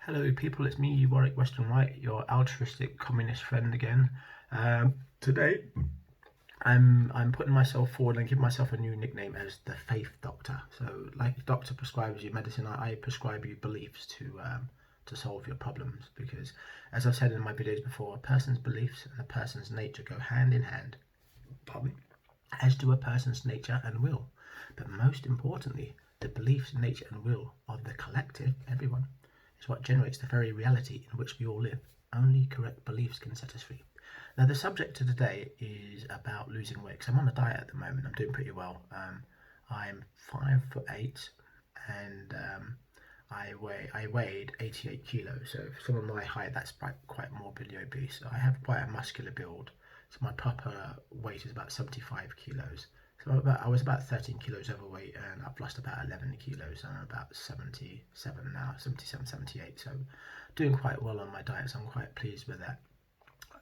Hello people, it's me, Warwick, Weston, Wright, your altruistic communist friend again. Today, I'm putting myself forward and giving myself a new nickname as the Faith Doctor. So, like the doctor prescribes you medicine, I prescribe you beliefs to solve your problems. Because, as I've said in my videos before, a person's beliefs and a person's nature go hand in hand. Pardon me, as do a person's nature and will. But most importantly, the beliefs, nature, and will of the collective, everyone, is what generates the very reality in which we all live. Only correct beliefs can set us free. Now, the subject of today is about losing weight. 'Cause I'm on a diet at the moment. I'm doing pretty well. I'm 5'8", and I weighed 88 kilos. So for someone my height, that's quite morbidly obese. So I have quite a muscular build. So my proper weight is about 75 kilos. So I was about 13 kilos overweight, and I've lost about 11 kilos. I'm about 77 now, 77, 78. So doing quite well on my diet, so I'm quite pleased with that.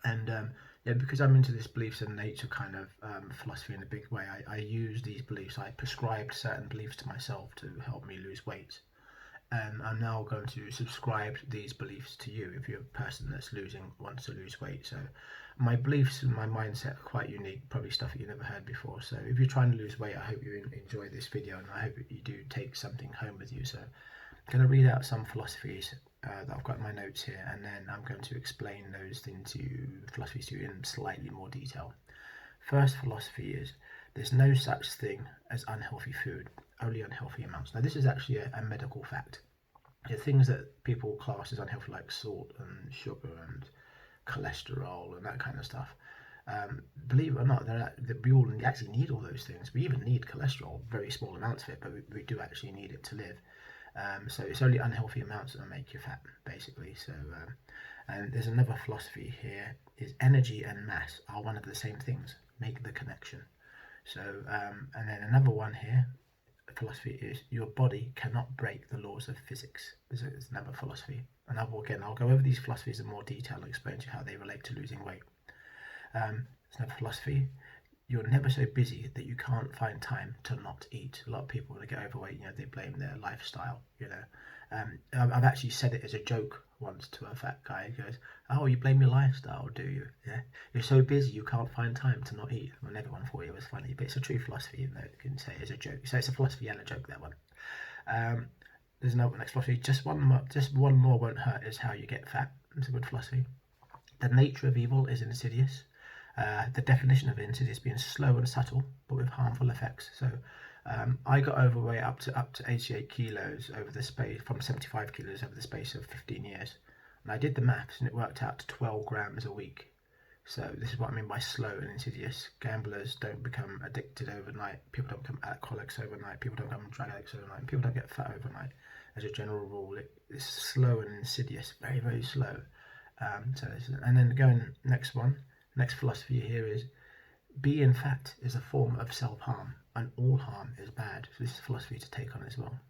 And yeah, because I'm into this beliefs and nature kind of philosophy in a big way, I use these beliefs. I prescribed certain beliefs to myself to help me lose weight. And I'm now going to subscribe these beliefs to you if you're a person that's wants to lose weight. So my beliefs and my mindset are quite unique, probably stuff that you never heard before. So if you're trying to lose weight, I hope you enjoy this video, and I hope you do take something home with you. So I'm going to read out some philosophies that I've got in my notes here, and then I'm going to explain those philosophies to you in slightly more detail. First philosophy is, there's no such thing as unhealthy food, only unhealthy amounts. Now, this is actually a medical fact. The things that people class as unhealthy, like salt and sugar and cholesterol and that kind of stuff, believe it or not, we all actually need all those things. We even need cholesterol, very small amounts of it, but we do actually need it to live. So it's only unhealthy amounts that make you fat, basically. So, and there's another philosophy here, is energy and mass are one of the same things. Make the connection. So, and then another one here, philosophy is, your body cannot break the laws of physics. This is another philosophy. And I'll go over these philosophies in more detail and explain to you how they relate to losing weight. There's another philosophy, you're never so busy that you can't find time to not eat. A lot of people, when they get overweight, they blame their lifestyle. I've actually said it as a joke once to a fat guy. He goes, "Oh, you blame your lifestyle, do you? Yeah, you're so busy you can't find time to not eat." And everyone thought it was funny, but it's a true philosophy, even though you can say it as a joke. So it's a philosophy and a joke, that one. There's another next philosophy. Just one more won't hurt is how you get fat. It's a good philosophy. The nature of evil is insidious. The definition of insidious being slow and subtle, but with harmful effects. So I got overweight up to 88 kilos over the space, from 75 kilos over the space of 15 years. And I did the maths, and it worked out to 12 grams a week. So this is what I mean by slow and insidious. Gamblers don't become addicted overnight. People don't become alcoholics overnight. People don't become drug addicts overnight. People don't get fat overnight. As a general rule, it's slow and insidious, very, very slow. And then going next philosophy here is, being fat is a form of self-harm, and all harm is bad. So this is a philosophy to take on as well.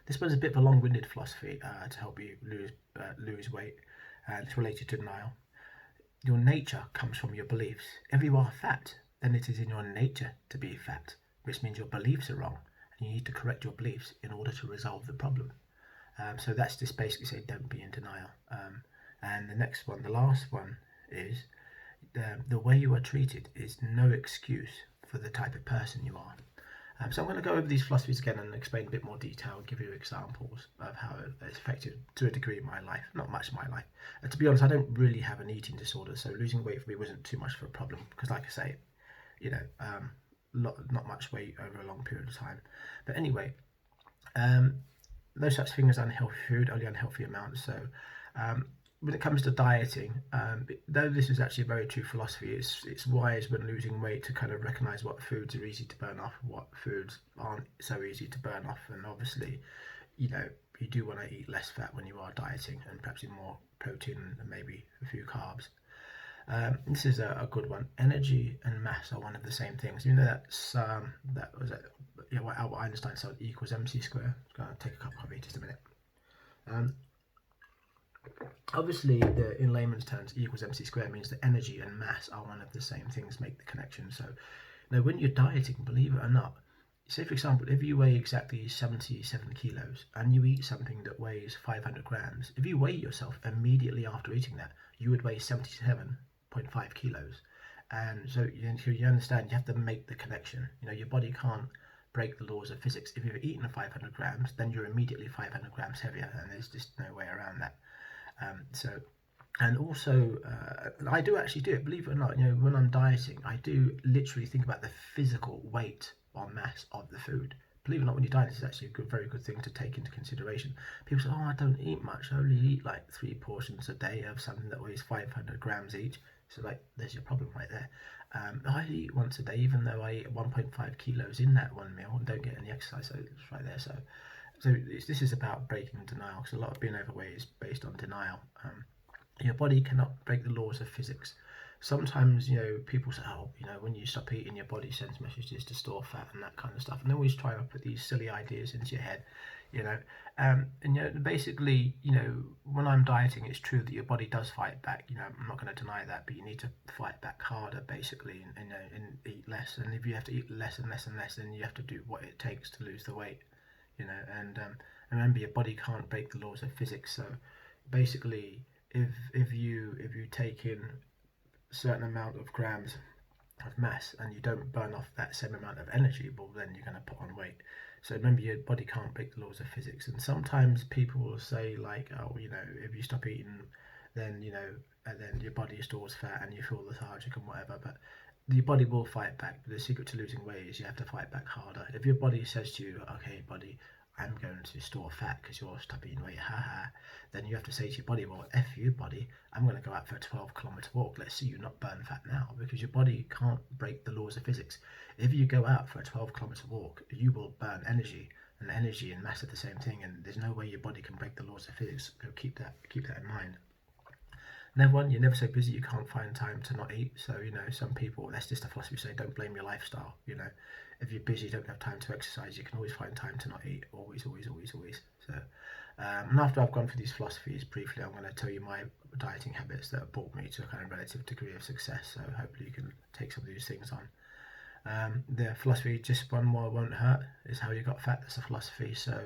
This one's a bit of a long-winded philosophy to help you lose weight, and it's related to denial. Your nature comes from your beliefs. If you are fat, then it is in your nature to be fat, which means your beliefs are wrong, and you need to correct your beliefs in order to resolve the problem. So that's just basically saying, don't be in denial. And the next one, the last one, is the way you are treated is no excuse for the type of person you are. So I'm going to go over these philosophies again and explain a bit more detail, give you examples of how it's affected to a degree my life, not much of my life. To be honest, I don't really have an eating disorder, so losing weight for me wasn't too much of a problem, because like I say, not much weight over a long period of time. But anyway, no such thing as unhealthy food, only unhealthy amounts. So when it comes to dieting, though this is actually a very true philosophy, it's wise when losing weight to kind of recognize what foods are easy to burn off, what foods aren't so easy to burn off. And obviously, you do want to eat less fat when you are dieting, and perhaps eat more protein and maybe a few carbs. This is a good one. Energy and mass are one of the same things. What Albert Einstein said, E equals mc squared. I'm going to take a cup of coffee, just a minute. Obviously, in layman's terms, E equals mc squared means that energy and mass are one of the same things, make the connection. So now when you're dieting, believe it or not, say for example, if you weigh exactly 77 kilos and you eat something that weighs 500 grams, if you weigh yourself immediately after eating that, you would weigh 77.5 kilos. And so you understand, you have to make the connection. Your body can't break the laws of physics. If you've eaten 500 grams, then you're immediately 500 grams heavier, and there's just no way around that. And also, I do actually do it, believe it or not. When I'm dieting, I do literally think about the physical weight or mass of the food. Believe it or not, when you diet, this is actually a very good thing to take into consideration. People say, oh, I don't eat much. I only eat like 3 portions a day of something that weighs 500 grams each. So there's your problem right there. I eat once a day, even though I eat 1.5 kilos in that one meal and don't get any exercise. So it's right there. So this is about breaking denial, because a lot of being overweight is based on denial. Your body cannot break the laws of physics. Sometimes, people say, oh, when you stop eating, your body sends messages to store fat and that kind of stuff. And they always try to put these silly ideas into your head, basically, when I'm dieting, it's true that your body does fight back. I'm not going to deny that, but you need to fight back harder, basically, and eat less. And if you have to eat less and less and less, then you have to do what it takes to lose the weight, and remember, your body can't break the laws of physics. So basically, if you take in a certain amount of grams of mass and you don't burn off that same amount of energy, well, then you're going to put on weight. So remember, your body can't break the laws of physics. And sometimes people will say like, oh, if you stop eating, then and then your body stores fat and you feel lethargic and whatever. But your body will fight back. The secret to losing weight is you have to fight back harder. If your body says to you, okay, body, I'm going to store fat because you're stopping weight, haha, then you have to say to your body, well, F you, body, I'm going to go out for a 12-kilometer walk. Let's see you not burn fat now, because your body can't break the laws of physics. If you go out for a 12-kilometer walk, you will burn energy, and energy and mass are the same thing, and there's no way your body can break the laws of physics. So keep that in mind. Number one, you're never so busy you can't find time to not eat. So, some people, that's just a philosophy, say don't blame your lifestyle. If you're busy, don't have time to exercise, you can always find time to not eat. Always, always, always, always. So, and after I've gone through these philosophies briefly, I'm going to tell you my dieting habits that have brought me to a kind of relative degree of success. So hopefully you can take some of these things on. The philosophy, just one more won't hurt, is how you got fat. That's a philosophy. So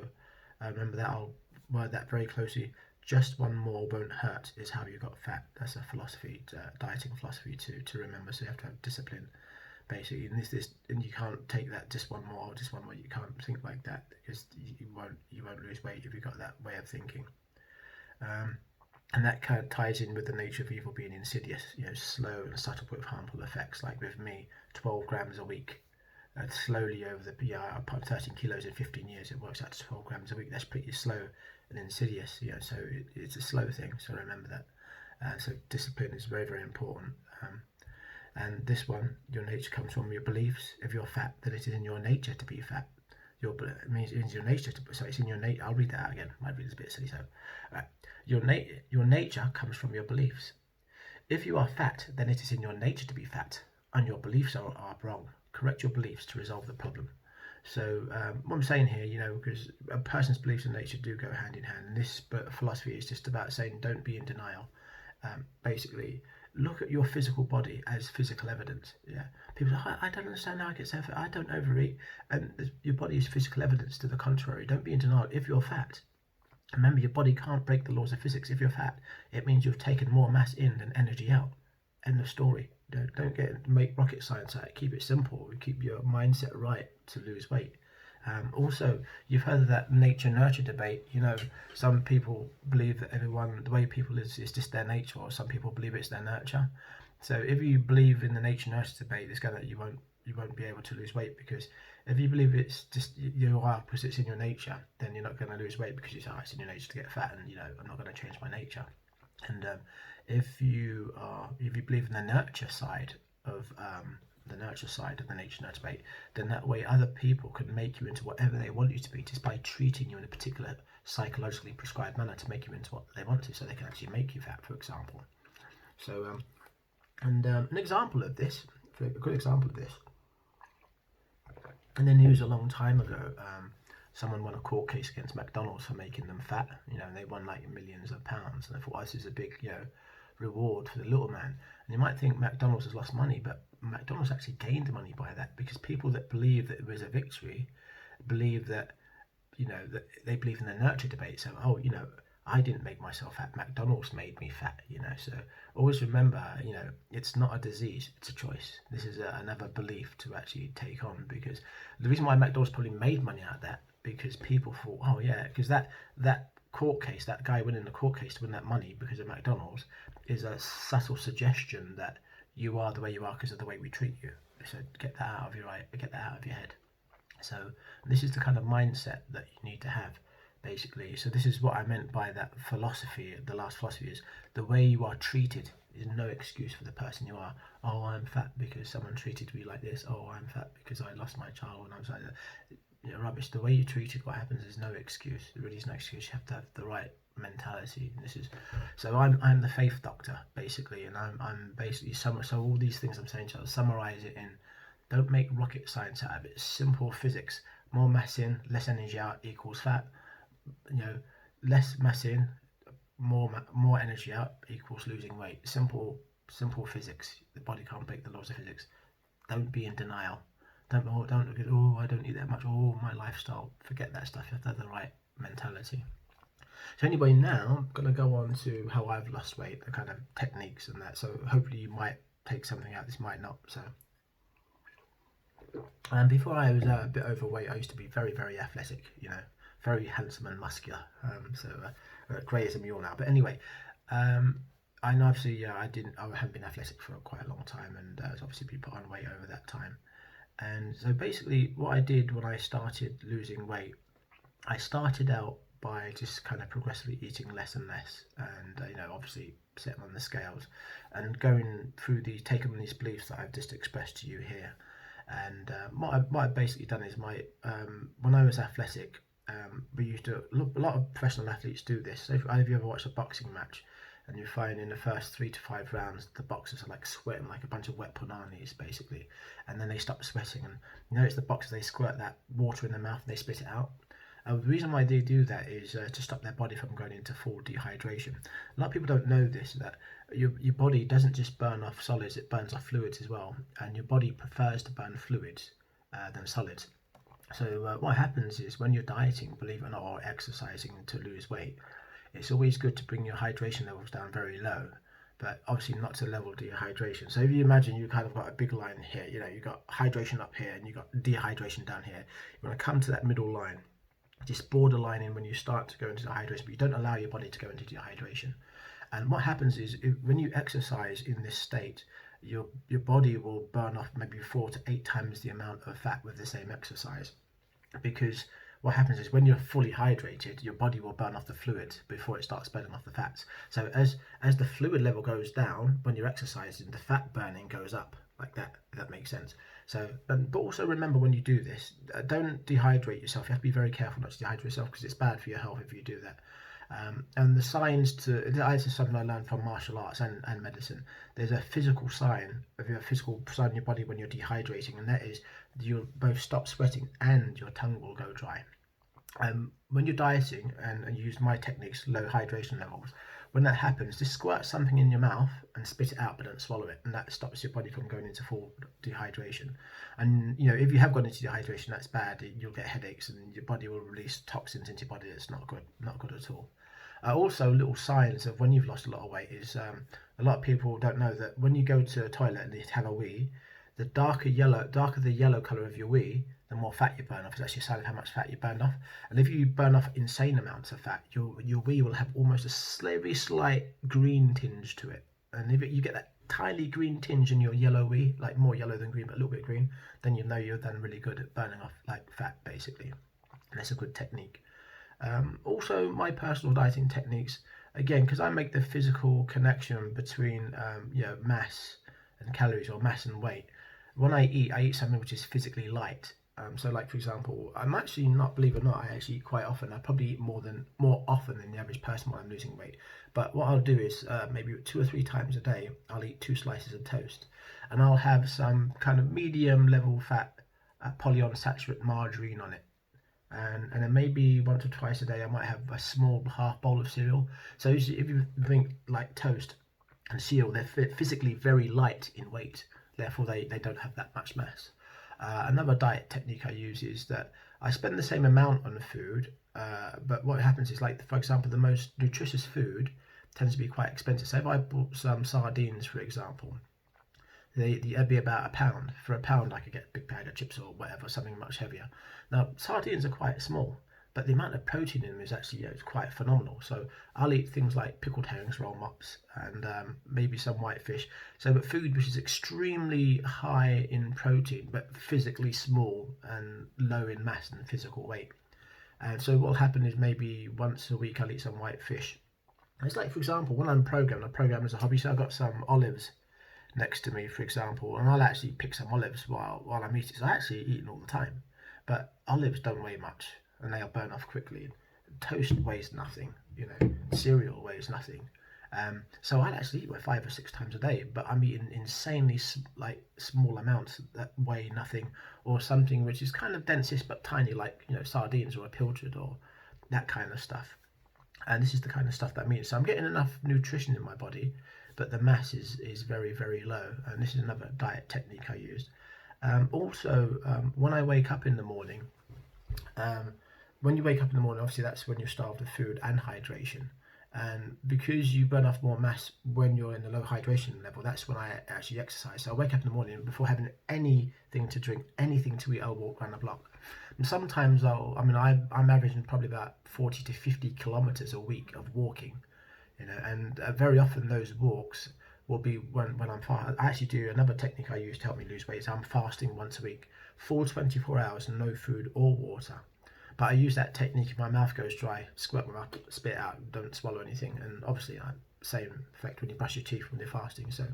remember that. I'll word that very closely. Just one more won't hurt is how you got fat. That's a philosophy, dieting philosophy to remember. So you have to have discipline, basically. And you can't take that just one more. You can't think like that, because you won't lose weight if you've got that way of thinking. And that kind of ties in with the nature of evil being insidious, slow and subtle with harmful effects. Like with me, 12 grams a week. Slowly over I put 13 kilos in 15 years, it works out to 12 grams a week. That's pretty slow and insidious, so it's a slow thing, so remember that. So discipline is very, very important. And this one, your nature comes from your beliefs. If you're fat, then it is in your nature to be fat. It means it's your nature it's in your nature. I'll read that out again. Might read this a bit silly. So, your nature comes from your beliefs. If you are fat, then it is in your nature to be fat, and your beliefs are wrong. Correct your beliefs to resolve the problem. So what I'm saying here, because a person's beliefs and nature do go hand in hand, and this philosophy is just about saying don't be in denial. Basically, look at your physical body as physical evidence. People say, I don't understand how I get so fat. I don't overeat, and your body is physical evidence to the contrary. Don't be in denial. If you're fat, remember, your body can't break the laws of physics. If you're fat, it means you've taken more mass in than energy out. End of story. Don't make rocket science out of it. Keep it simple. Keep your mindset right to lose weight. Also, you've heard of that nature-nurture debate. Some people believe that the way people is just their nature, or some people believe it's their nurture. So if you believe in the nature-nurture debate, it's going to you won't be able to lose weight, because if you believe it's just you are because it's in your nature, then you're not going to lose weight, because you say, it's in your nature to get fat, and I'm not going to change my nature. And if you believe in the nurture side of the nature-nurture debate, then that way other people can make you into whatever they want you to be, just by treating you in a particular psychologically prescribed manner to make you into what they want to, so they can actually make you fat, for example. So, a good example of this, in the news a long time ago, someone won a court case against McDonald's for making them fat, and they won like millions of pounds. And I thought, this is a big, reward for the little man. And you might think McDonald's has lost money, but McDonald's actually gained money by that, because people that believe that it was a victory believe that, that they believe in the nurture debate. So, I didn't make myself fat, McDonald's made me fat, So always remember, it's not a disease, it's a choice. This is another belief to actually take on, because the reason why McDonald's probably made money out of that, because people thought, oh yeah, because that court case, that guy winning the court case to win that money because of McDonald's, is a subtle suggestion that you are the way you are because of the way we treat you. So get that out of your head. So this is the kind of mindset that you need to have, basically. So this is what I meant by that philosophy. The last philosophy is the way you are treated is no excuse for the person you are. Oh, I'm fat because someone treated me like this. Oh, I'm fat because I lost my child when I was like that. Rubbish. The way you treated what happens is no excuse. There really is no excuse. You have to have the right mentality. And this is so I'm the faith doctor, basically, and I'm basically so all these things I'm saying, so I'll summarize it in: don't make rocket science out of it. Simple physics. More mass in, less energy out equals fat. Less mass in, more energy out equals losing weight. Simple physics. The body can't break the laws of physics. Don't be in denial. Don't look at, I don't eat that much, my lifestyle. Forget that stuff. You have to have the right mentality. So anyway, now I'm going to go on to how I've lost weight, the kind of techniques and that. So hopefully you might take something out. This might not. So before I was a bit overweight, I used to be very, very athletic, very handsome and muscular. Grey as a mule now. But anyway, I know obviously I haven't been athletic for quite a long time, and obviously been put on weight over that time. And so basically what I did when I started losing weight, I started out by just kind of progressively eating less and less, and obviously setting on the scales and going through taking on these beliefs that I've just expressed to you here. And what I've basically done is when I was athletic, we used to, a lot of professional athletes do this. So if you ever watched a boxing match, and you find in the first 3 to 5 rounds the boxers are like sweating like a bunch of wet punanis, basically, and then they stop sweating, and it's the boxers, they squirt that water in their mouth and they spit it out. The reason why they do that is to stop their body from going into full dehydration. A lot of people don't know this, that your body doesn't just burn off solids, it burns off fluids as well, and your body prefers to burn fluids than solids. So what happens is when you're dieting, believe it or not, or exercising to lose weight, it's always good to bring your hydration levels down very low, but obviously not to the level of dehydration. So if you imagine you kind of got a big line here, you've got hydration up here and you've got dehydration down here. You want to come to that middle line, just borderline in when you start to go into dehydration, but you don't allow your body to go into dehydration. And what happens is when you exercise in this state, your body will burn off maybe 4 to 8 times the amount of fat with the same exercise, because what happens is when you're fully hydrated, your body will burn off the fluid before it starts burning off the fats. So as the fluid level goes down when you're exercising, the fat burning goes up like that, if that makes sense. So, but also remember, when you do this, don't dehydrate yourself. You have to be very careful not to dehydrate yourself, because it's bad for your health if you do that. And the signs this is something I learned from martial arts and medicine. There's a physical sign of your physical sign in your body when you're dehydrating, and that is you'll both stop sweating and your tongue will go dry. When you're dieting and you use my techniques, low hydration levels, when that happens, just squirt something in your mouth and spit it out, but don't swallow it, and that stops your body from going into full dehydration. And if you have gone into dehydration, that's bad. You'll get headaches and your body will release toxins into your body. That's not good at all. Also, little signs of when you've lost a lot of weight is a lot of people don't know that when you go to the toilet and you have a wee, the darker the yellow colour of your wee, the more fat you burn off. It's actually a sign of how much fat you burned off. And if you burn off insane amounts of fat, your wee will have almost a very slight green tinge to it. And if you get that tiny green tinge in your yellow wee, like more yellow than green, but a little bit green, then you know you're then really good at burning off like fat, basically. And that's a good technique. Also, my personal dieting techniques, again, because I make the physical connection between mass and calories, or mass and weight. When I eat something which is physically light. So like, for example, I'm actually not, believe it or not, I actually eat quite often. I probably eat more often than the average person when I'm losing weight. But what I'll do is maybe 2 or 3 times a day, I'll eat 2 slices of toast, and I'll have some kind of medium level fat polyunsaturated margarine on it. And then maybe once or twice a day, I might have a small half bowl of cereal. So if you think like toast and cereal, they're physically very light in weight, therefore they don't have that much mass. Another diet technique I use is that I spend the same amount on the food, but what happens is, like, for example, the most nutritious food tends to be quite expensive. So if I bought some sardines, for example, they'd be about £1. For £1, I could get a big bag of chips or whatever, something much heavier. Now, sardines are quite small, but the amount of protein in them is actually, it's quite phenomenal. So I'll eat things like pickled herrings, roll mops, and maybe some white fish. So, but food which is extremely high in protein, but physically small and low in mass and physical weight. And so what'll happen is maybe once a week I'll eat some white fish. It's like, for example, when I'm programmed, I program as a hobby, so I've got some olives next to me, for example, and I'll actually pick some olives while I'm eating. So I actually eat them all the time, but olives don't weigh much and they'll burn off quickly. Toast weighs nothing, cereal weighs nothing. So I'd actually eat 5 or 6 times a day, but I'm eating insanely small amounts that weigh nothing, or something which is kind of densest but tiny, like sardines or a pilchard or that kind of stuff. And this is the kind of stuff that I mean. So I'm getting enough nutrition in my body, but the mass is very, very low. And this is another diet technique I used. Also, when I wake up in the morning, when you wake up in the morning, obviously that's when you're starved of food and hydration. And because you burn off more mass when you're in the low hydration level, that's when I actually exercise. So I wake up in the morning, before having anything to drink, anything to eat, I'll walk around the block. And sometimes I'm averaging probably about 40 to 50 kilometers a week of walking, and very often those walks will be when I'm fasting. I actually do another technique I use to help me lose weight. So I'm fasting once a week, full 24 hours, no food or water. But I use that technique if my mouth goes dry, squirt my mouth, spit it out, don't swallow anything. And obviously, same effect when you brush your teeth when you're fasting. So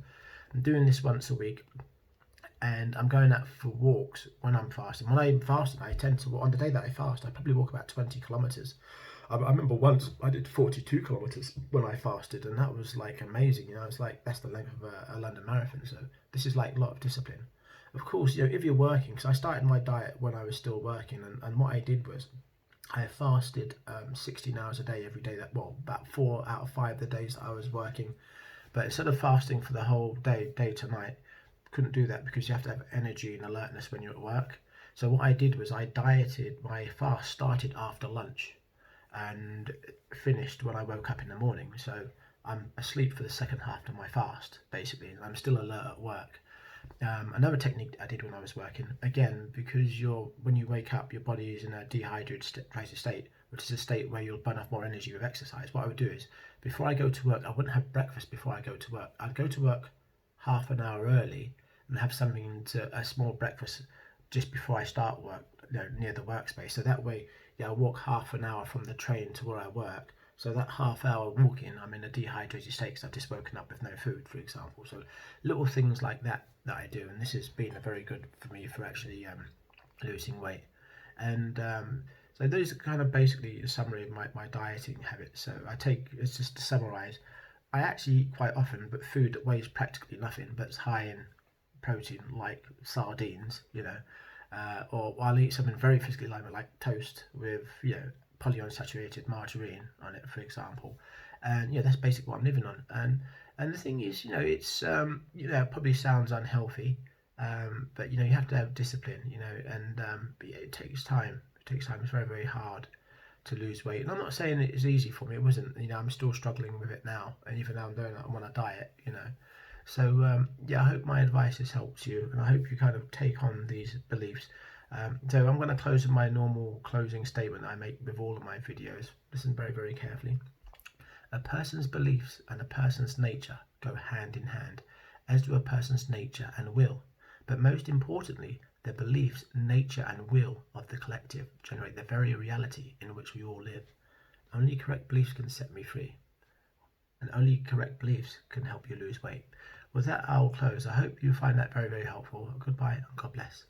I'm doing this once a week, and I'm going out for walks when I'm fasting. When I'm fasting, I tend to, on the day that I fast, I probably walk about 20 kilometers. I remember once I did 42 kilometers when I fasted, and that was like amazing. It's like that's the length of a London marathon. So this is like a lot of discipline. Of course, if you're working, because I started my diet when I was still working, and what I did was I fasted 16 hours a day every day. About 4 out of 5 the days that I was working. But instead of fasting for the whole day to night, couldn't do that because you have to have energy and alertness when you're at work. So what I did was I dieted. My fast started after lunch and finished when I woke up in the morning. So I'm asleep for the second half of my fast, basically, and I'm still alert at work. Another technique I did when I was working, again, because when you wake up, your body is in a dehydrated state, which is a state where you'll burn off more energy with exercise. What I would do is, before I go to work, I wouldn't have breakfast before I go to work. I'd go to work half an hour early and have a small breakfast just before I start work, near the workspace. So that way, I walk half an hour from the train to where I work. So that half hour walking, I'm in a dehydrated state because I've just woken up with no food, for example. So little things like that I do, and this has been very good for me for actually losing weight. And so those are kind of basically a summary of my dieting habits. So it's just to summarize, I actually eat quite often, but food that weighs practically nothing, but it's high in protein, like sardines, or I'll eat something very physically light, like toast with, polyunsaturated margarine on it, for example. And that's basically what I'm living on. And the thing is, it's it probably sounds unhealthy, but you have to have discipline, and but it takes time. It's very, very hard to lose weight. And I'm not saying it's easy for me. It wasn't. I'm still struggling with it now, and even now I'm on a diet. So I hope my advice has helped you, and I hope you kind of take on these beliefs. So I'm going to close with my normal closing statement I make with all of my videos. Listen very, very carefully. A person's beliefs and a person's nature go hand in hand, as do a person's nature and will. But most importantly, the beliefs, nature and will of the collective generate the very reality in which we all live. Only correct beliefs can set me free, and only correct beliefs can help you lose weight. With that, I'll close. I hope you find that very, very helpful. Goodbye and God bless.